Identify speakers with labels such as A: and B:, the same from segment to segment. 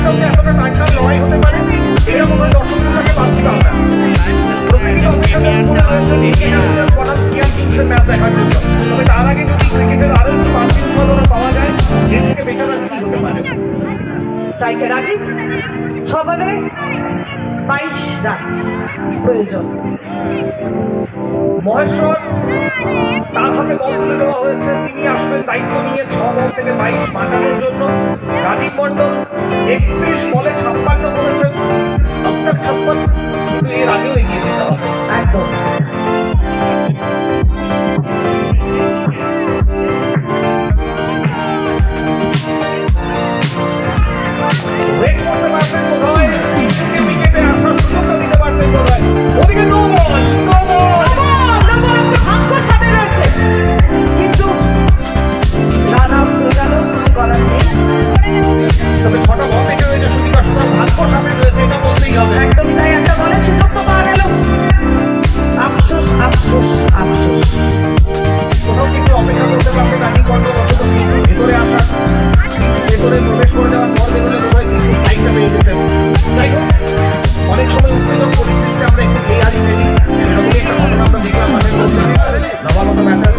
A: সঙ্গে এতটা টানটান লড়াই হতে পারে এরকম করে দর্শকদেরকে বাদ দিতে হবে। প্রতিদিন অপেক্ষা ম্যাচ দেখার জন্য, তবে তার আগে যদি ক্রিকেটের আরো একটু বাড়তি উৎপাদনা পাওয়া যায় এর থেকে বেটার আর কি হতে পারে।
B: স্ট্রাইকে রাজীব 6 বলে 22 রান প্রয়োজন।
A: মহেশ্বর তার হাতে বল তুলে দেওয়া হয়েছে, তিনি আসবেন দায়িত্ব নিয়ে 6 বল থেকে 22 বাঁচানোর জন্য। রাজীব মন্ডল 31 বলে 56 করেছেন, আপনার 56 কিন্তু এর আগেও এগিয়ে যেতে হবে
B: একদম।
A: ব্রেক করতে পারতেন বোধহয়, উইকেটে আসার সুযোগটা দিতে পারতেন বোধহয়। ওদিকে নো বল, নো বল।
B: ভাগ্য সাথে রয়েছে কিন্তু রান আউট হয়ে গেল, কিছু করার নেই।
A: তবে 6টা বল থেকে হয়েছে সুদীপা, সুতরাং ভাগ্য সামনে রয়েছে এটা বলতেই হবে।
B: একদমই তাই, একটা বলে সুযোগ তো পাওয়া গেল। আফসোস আফসোস আফসোস।
A: কোথাও কিন্তু অপেক্ষা করতে পারবে রাজীব মন্ডল, অথচ ভেতরে আসা, ভেতরে প্রবেশ করে দেওয়ার পর দেখলে বোধহয় লাইনটা পেয়ে যেতেন। যাই হোক, অনেক সময় উত্তেজক পরিস্থিতিতে আমরা একটু খেয়ালি ফেলি, সেরকমই একটা ঘটনা আমরা দেখলাম মাঠের মধ্যে। নবাগত ব্যাটার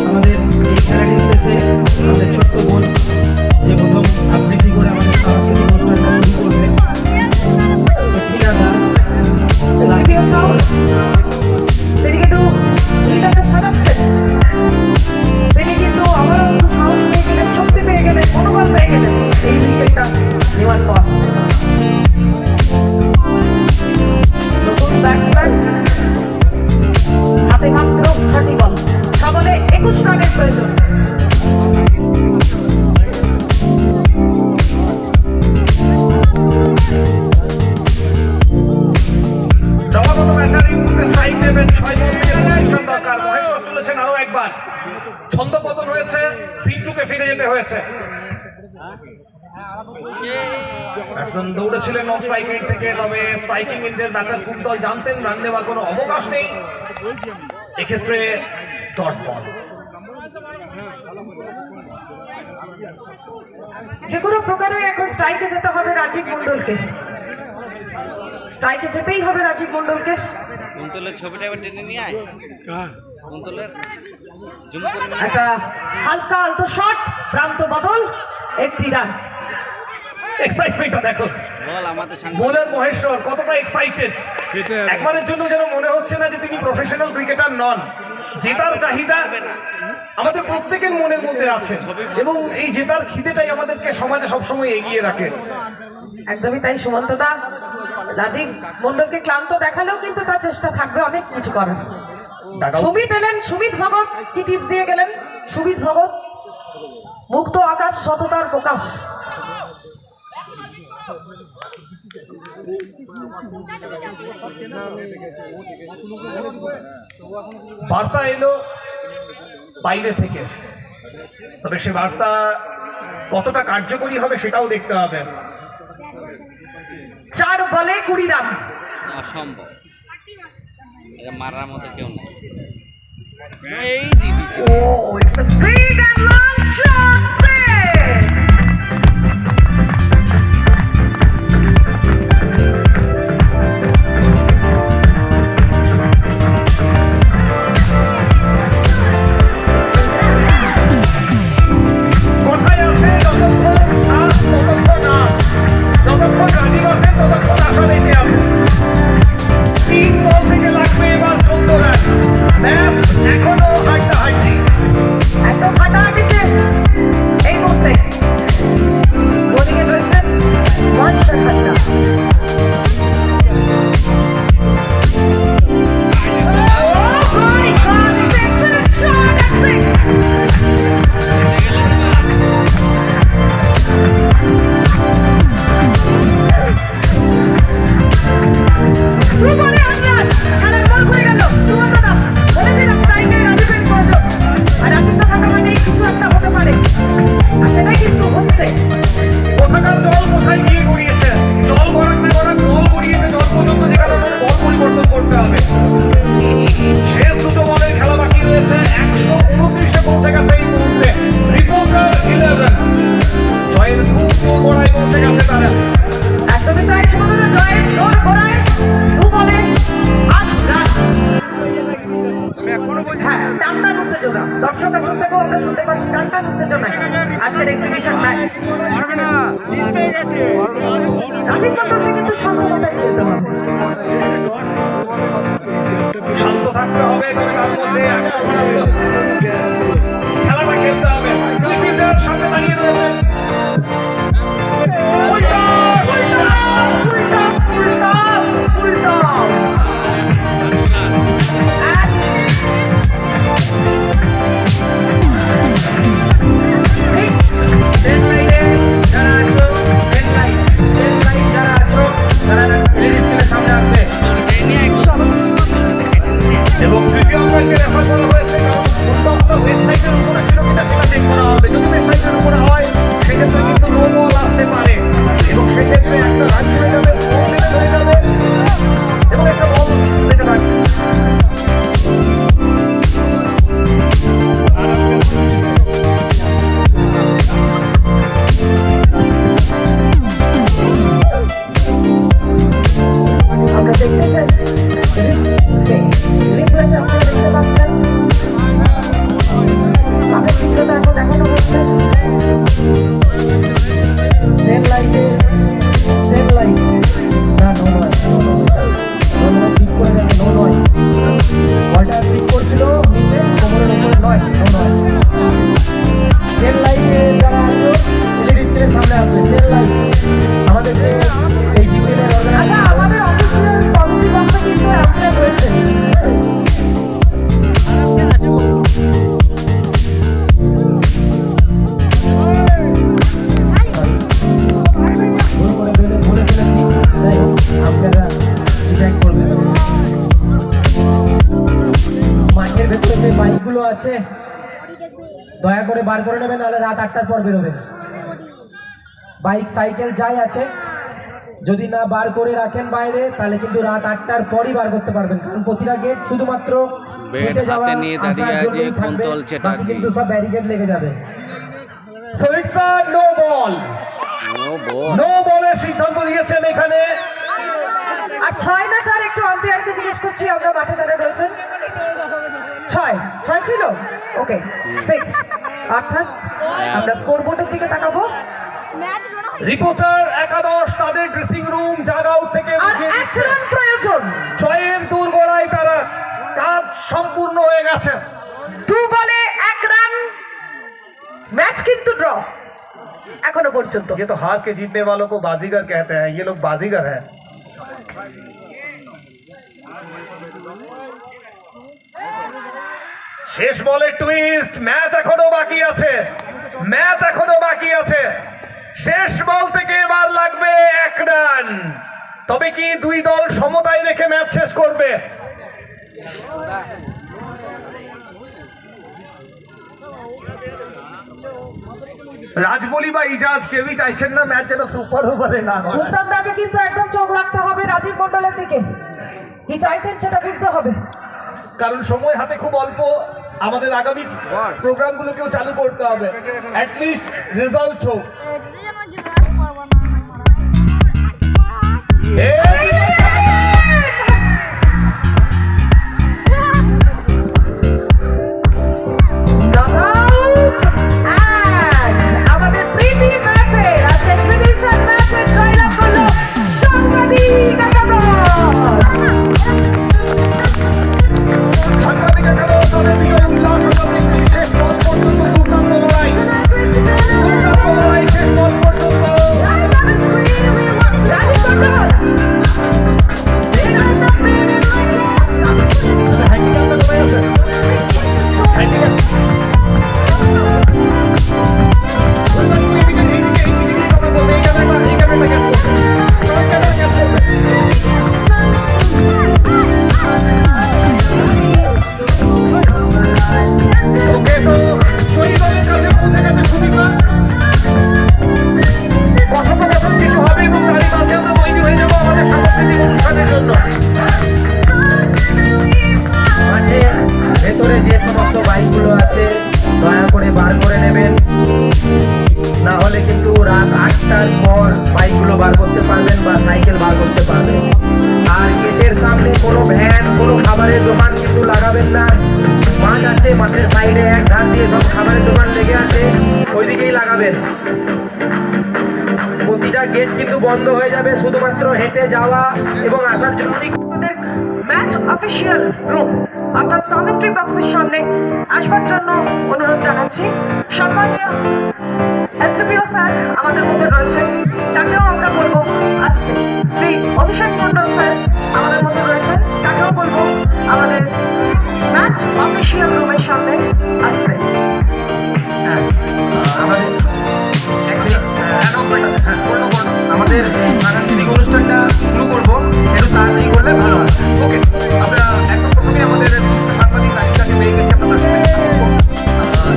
C: আমাদের এই খেলাটির শেষে আমাদের ছোট্ট বোন যে প্রথম আবৃত্তি করে আমাদের সাংস্কৃতিক অনুষ্ঠানটা শুরু করবে,
B: তিনি কিন্তু লিডারটা সাজাচ্ছেন, তিনি কিন্তু আবারও একটু সাহস পেয়ে গেলেন, শক্তি পেয়ে গেলেন, মনোবল পেয়ে গেলেন এই উইকেটটা নেওয়ার পর। নতুন ব্যাটসম্যান, হাতে মাত্র 6টি বল, 6 বলে 21 রানের প্রয়োজন।
A: নবাগত ব্যাটারি উঠতে স্ট্রাইক নেবেন, 6 বল থেকে 25 রান দরকার। মহেশ্বর চলেছেন আরো একবার, ছন্দপতন হয়েছে, সিন্টুকে ফিরে যেতে হয়েছে। ব্যাটসম্যান দৌড়েছিলেন নন স্ট্রাইক এন্ড থেকে, তবে স্ট্রাইকিং এন্ডের ব্যাটার কুন্তল জানতেন রান নেওয়ার কোনো অবকাশ নেই, এক্ষেত্রে ডট বল।
B: যে কোনো প্রকারে এখন স্ট্রাইকে যেতে হবে রাজীব মন্ডলকে, স্ট্রাইকে যেতেই হবে রাজীব মন্ডলকে।
D: কুন্তলের ছবিটা এবার টেনে নিয়ে আয়। কুন্তলের জুম করে নিয়ে
B: একটা হালকা আলতো শট, প্রান্ত বদল, 1টি রান।
A: এক্সাইটমেন্টটা দেখো,
D: বল আমাদের সঙ্গে
A: বোলার মহেশ্বর কতটা এক্সাইটেড। একবারের জন্য যেন মনে হচ্ছে না যে তিনি প্রফেশনাল ক্রিকেটার নন। জেতার চাহিদা আমাদের প্রত্যেকের মনের মধ্যে আছে এবং এই জেতার খিদেটাই আমাদেরকে সমাজে সবসময় এগিয়ে রাখে।
B: একদমই তাই সুমন্তদা, রাজীব মন্ডলকে ক্লান্ত দেখালেও কিন্তু তার চেষ্টা থাকবে অনেক কিছু করার। সুমিত এলেন, সুমিত ভগত কি টিপস দিয়ে গেলেন। সুমিত ভগত, মুক্ত আকাশ সততার প্রকাশ।
A: বার্তা এলো বাইরে থেকে, তবে সে বার্তা কতটা কার্যকরী হবে সেটাও দেখতে হবে।
B: 4 বলে 20 রান।
D: অসম্ভব, এটা মারার মতো কেউ নেই। এই দিদি
B: Oh, it's a big and long shot six.
A: কোথায় আছে যতক্ষণ শ্বাস ততক্ষণ আস, যতক্ষণ রাজীব আছে ততক্ষণ আশা বেঁচে আছে। 3 বল থেকে লাগবে এবার 14 রান, ম্যাচ এখনো হাড্ডাহাড্ডি।
B: একদম হ্যাঁ, টানটান উত্তেজনা। দর্শকরা শুনতে পাবো, আমরা শুনতে পাচ্ছি টানটান উত্তেজনা। আজকের এক্সিবিশন ম্যাচ। রাজীব মণ্ডলকে কিন্তু শান্ত মাথায় খেলতে হবে।
A: শান্ত থাকতে হবে, তবে তার মধ্যে একটা খেলাটা খেলতে হবে। দুই ফিল্ডার সামনে দাঁড়িয়ে রয়েছে।
B: উল্টা, উল্টা, উল্টা, উল্টা, উল্টা।
A: রেড লাইটে যারা আছো, রেড লাইট যারা আছো, তারা লেডিস টিমের সামনে আসবে। এবং তৃতীয় অঙ্গনকে রেফার করা হয়েছে, কারণ উত্তপ্ত ওয়েবসাইটের উপরে ছিল কিনা সেটা চেক করা হবে। যদি ওয়েবসাইটের উপরে হয় সেক্ষেত্রে কিন্তু নো বল আসতে পারে, এবং সেক্ষেত্রে একটা রান চলে যাবে, বল বেঁধে ধরে যাবে এবং একটা বল বেঁচে থাকবে।
B: আমরা দেখতে চাই রিপ্লেতে আপনারা দেখতে পাচ্ছেন, আমাদের চিত্রটা এখন দেখানো হচ্ছে। সেম লাইটে না, নো নয়, ঠিক করে দেখে, নো নয়। বলটা ঠিক করছিল নিচে কোমরের উপরে, নয়, নো নয়। সেম লাইটে যারা আছো এলইডি স্ক্রিনের সামনে আসবে। সেম লাইট আমাদের যে এই জিপিএলের অর্গানাইজার, আমাদের অফিসিয়াল পজিটিভ অংশে কিন্তু আপনারা রয়েছে। ভুল করে বলে ফেলেছি, যাই হোক আপনারা ডিসাইড করবেন। মাঠের ভেতরে যে বাইকগুলো আছে দয়া করে বার করে নেবেন, নাহলে রাত 8টার পর বেরোবেন। বাইক সাইকেল যাই আছে যদি না বার করে রাখেন বাইরে, তাহলে কিন্তু রাত 8টার পরই বার করতে পারবেন, কারণ প্রতিটা গেট শুধুমাত্র
D: বেড হাতে নিয়ে দাঁড়িয়ে আছে কুন্তল চ্যাটার্জি।
B: কিন্তু সব ব্যারিকেড লেগে যাবে।
A: So it's a no ball. No বলের সিদ্ধান্ত দিয়েছেন এখানে।
B: আর 6 না 4 একটু আম্পায়ারকে জিজ্ঞেস করছি, আমরা মাঠে যারা রয়েছেন। 6 ছিল, ওকে 6, অর্থাৎ আমরা স্কোর বোর্ডের দিকে তাকাবো।
A: রিপোর্টার একাদশ তাদের ড্রেসিং রুম জাগআউট থেকে
B: আর
A: বুঝিয়ে
B: এক
A: দিচ্ছে
B: রান প্রয়োজন।
A: জয়ের দোরগোড়ায় তারা, কাজ সম্পূর্ণ হয়ে গেছে।
B: 2 বলে 1 রান, ম্যাচ কিন্তু ড্র এখনো পর্যন্ত।
A: ये तो हार के जीतने वालों को बाजीगर कहते हैं, ये लोग बाजीगर हैं। শেষ বলে টুইস্ট, ম্যাচ এখনো বাকি আছে, ম্যাচ এখনো বাকি আছে। শেষ বল থেকে এবার লাগবে 1 রান। তবে কি দুই দল সমতায় রেখে ম্যাচ শেষ করবে? রাজবলি বা ইজাজ কেউই চাইছেন না ম্যাচ যেন সুপার ওভারে না হয়।
B: মুস্তাফাকে কিন্তু একদম চোখ রাখতে হবে রাজীব মণ্ডলের দিকে, কি চাইছেন সেটা বুঝতে হবে,
A: কারণ সময় হাতে খুব অল্প। আমাদের আগামী প্রোগ্রামগুলোকেও চালু করতে হবে, অ্যাটলিস্ট রেজাল্ট হোক।
B: আমাদের প্রীতি ম্যাচে আজকে এক্সিবিশন ম্যাচে জয়লাভ করলো সাংবাদিক একাদশ।
A: সাংবাদিক একাদশ তাদের বিজয় উল্লাস আমরা দেখছি। শেষ বল পর্যন্ত দুর্দান্ত লড়াই, শেষ বল পর্যন্ত।
B: রাজীব মণ্ডল
C: ভেতরে যে সমস্ত বাইকগুলো আছে দয়া করে বার করে নেবেন, না হলে কিন্তু রাত 8টার পর বাইকগুলো বার করতে পারবেন বা সাইকেল বার করতে পারবেন। আর গেটের সামনে কোনো ভ্যান, কোনো খাবারের দোকান কিন্তু লাগাবেন না। মাঠ আছে, মাঠের সাইডে এক ধার দিয়ে সব খাবারের দোকান লেগে আছে, ওইদিকেই লাগাবেন। প্রতিটা গেট কিন্তু বন্ধ হয়ে যাবে, শুধুমাত্র হেঁটে যাওয়া এবং আসার জন্যই।
B: আমাদের ম্যাচ অফিসিয়াল রুম অর্থাৎ কমেন্ট্রি বক্সের সামনে আসবার জন্য অনুরোধ জানাচ্ছি। সম্মানীয় এসডিপিও স্যার আমাদের মধ্যে রয়েছে, তাকেও আমরা বলবো আসতে। শ্রী অভিষেক মণ্ডল স্যার আমাদের মধ্যে রয়েছেন, তাকেও বলবো আমাদের ম্যাচ অফিসিয়াল রুমের সামনে আসতে।
C: আমাদের আমাদের সাংস্কৃতিক অনুষ্ঠানটা শুরু করবো, একটু তাড়াতাড়ি করলে ভালো হয়।
A: ওকে, আমরা একদম প্রথমে আমাদের সাংবাদিক রাজিতাকে পেয়ে গেছি, আমরা তার সাথে কথা বলবো।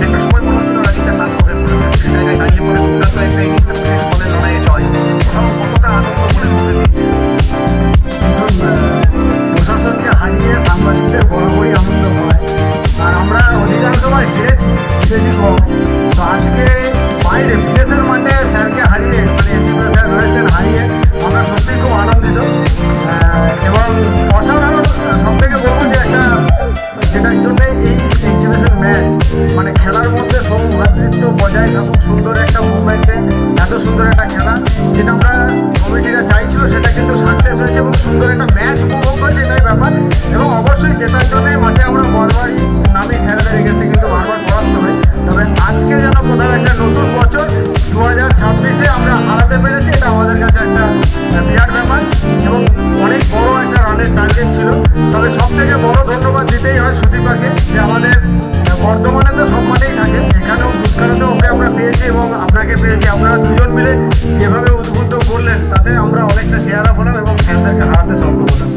A: একটা সময় মনে হচ্ছিল রাজিতা তার করে পড়েছে, সে জায়গায় দাঁড়িয়ে পড়ে দুর্দান্ত একটা ইনিংস শেষ বলে লড়াইয়ে জয়। কোথাও কতটা আনন্দ মনে হতে দিচ্ছে।
E: প্রশাসনকে হারিয়ে সাংবাদিকদের বরাবরই আনন্দ হয়, আর আমরা অধিকাংশবার হেরেছি কম। তো আজকে বাইরে বিদেশের মাঠে স্যারকে হারিয়ে, মানে এসডিপিও স্যার রয়েছেন হারিয়ে, আমরা সত্যিই খুব আনন্দিত এবং অসাধারণ। সব থেকে বলবো যে একটা যেটার জন্য এই এক্সিবিশন ম্যাচ, মানে খেলার মধ্যে সৌভ্রাতৃত্ব বজায় থাকুক, সুন্দর একটা মুভমেন্টে এত সুন্দর একটা খেলা, যেটা আমরা কমিটিরা চাইছিল সেটা কিন্তু সাকসেস হয়েছে এবং সুন্দর একটা ম্যাচ উপভোগ হয়েছে, এটাই ব্যাপার। এবং অবশ্যই জেতার জন্য মাঠে আমরা বারবারই নামি স্যারেদের এগেস্টে কিন্তু বারবার পরাস্ত হই। তবে আজকে যেন কোথাও একটা নতুন বছর 2026-এ আমরা হারাতে পেরেছি, এটা আমাদের কাছে একটা বিরাট ব্যাপার এবং অনেক বড় একটা রানের টার্গেট ছিল। তবে সব থেকে বড় ধন্যবাদ দিতেই হয় সুদীপাকে, যে আমাদের বর্ধমানে তো সব মাঠেই থাকে, এখানেও পুরস্কারতে ওকে আমরা পেয়েছি এবং আপনাকে পেয়েছি। আপনারা দুজন মিলে যেভাবে উদ্বুদ্ধ করলেন তাতে আমরা অনেকটা চেয়ার আপ হলাম এবং স্যারদেরকে হারাতে সক্ষম হলাম।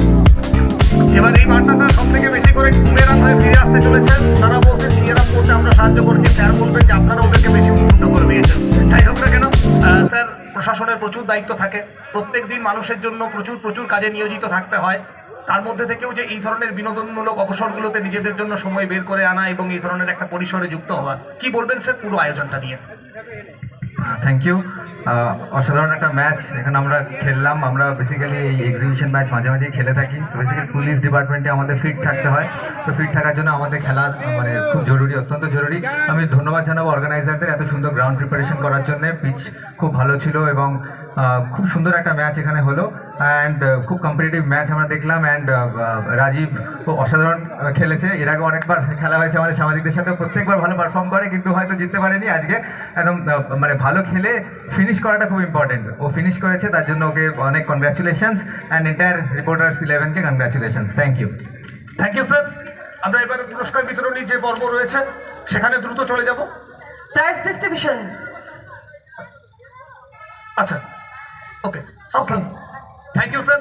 A: এবার এই বার্তাটা সব থেকে বেশি করে বুমেরাং হয়ে ফিরে আসতে চলেছেন। তারা বলছেন চিয়ার আপ করতে আমরা সাহায্য করছি, স্যার বলবেন যে আপনারা ওদেরকে বেশি উদ্বুদ্ধ করে দিয়েছেন। যাই হোক না কেন স্যার, প্রশাসনের প্রচুর দায়িত্ব থাকে, প্রত্যেক দিন মানুষের জন্য প্রচুর প্রচুর কাজে নিয়োজিত থাকতে হয়। তার মধ্যে থেকেও যে এই ধরনের বিনোদনমূলক অবসরগুলোতে নিজেদের জন্য সময় বের করে আনা এবং এই ধরনের একটা পরিসরে যুক্ত হওয়া, কি বলবেন স্যার পুরো আয়োজনটা নিয়ে?
E: Thank you. অসাধারণ একটা ম্যাচ এখানে আমরা খেললাম। আমরা বেসিক্যালি এই এক্সিবিশন ম্যাচ মাঝে মাঝেই খেলে থাকি। তো বেসিক্যালি পুলিশ ডিপার্টমেন্টে আমাদের ফিট থাকতে হয়, তো ফিট থাকার জন্য আমাদের খেলা মানে খুব জরুরি, অত্যন্ত জরুরি। আমি ধন্যবাদ জানাবো অর্গানাইজারদের এত সুন্দর গ্রাউন্ড প্রিপারেশন করার জন্য। পিচ খুব ভালো ছিল এবং খুব সুন্দর একটা ম্যাচ এখানে হলো অ্যান্ড খুব কম্পিটিটিভ ম্যাচ আমরা দেখলাম। অ্যান্ড রাজীব খুব অসাধারণ খেলেছে, এর আগে অনেকবার খেলা হয়েছে আমাদের সামাজিকদের সাথে, প্রত্যেকবার ভালো পারফর্ম করে কিন্তু হয়তো জিততে পারেনি। আজকে একদম মানে ভালো খেলে ফিনিশ করাটা খুব ইম্পর্টেন্ট, ও ফিনিশ করেছে, তার জন্য ওকে অনেক কনগ্রাচুলেশনস অ্যান্ড এন্টায়ার রিপোর্টার্স 11কে congratulations. Thank you.
A: Thank you sir. আমরা এবারে পুরস্কার বিতরণী যে পর্ব রয়েছে সেখানে দ্রুত চলে যাব।
B: Prize distribution.
A: আচ্ছা, ওকে, থ্যাংক ইউ স্যার।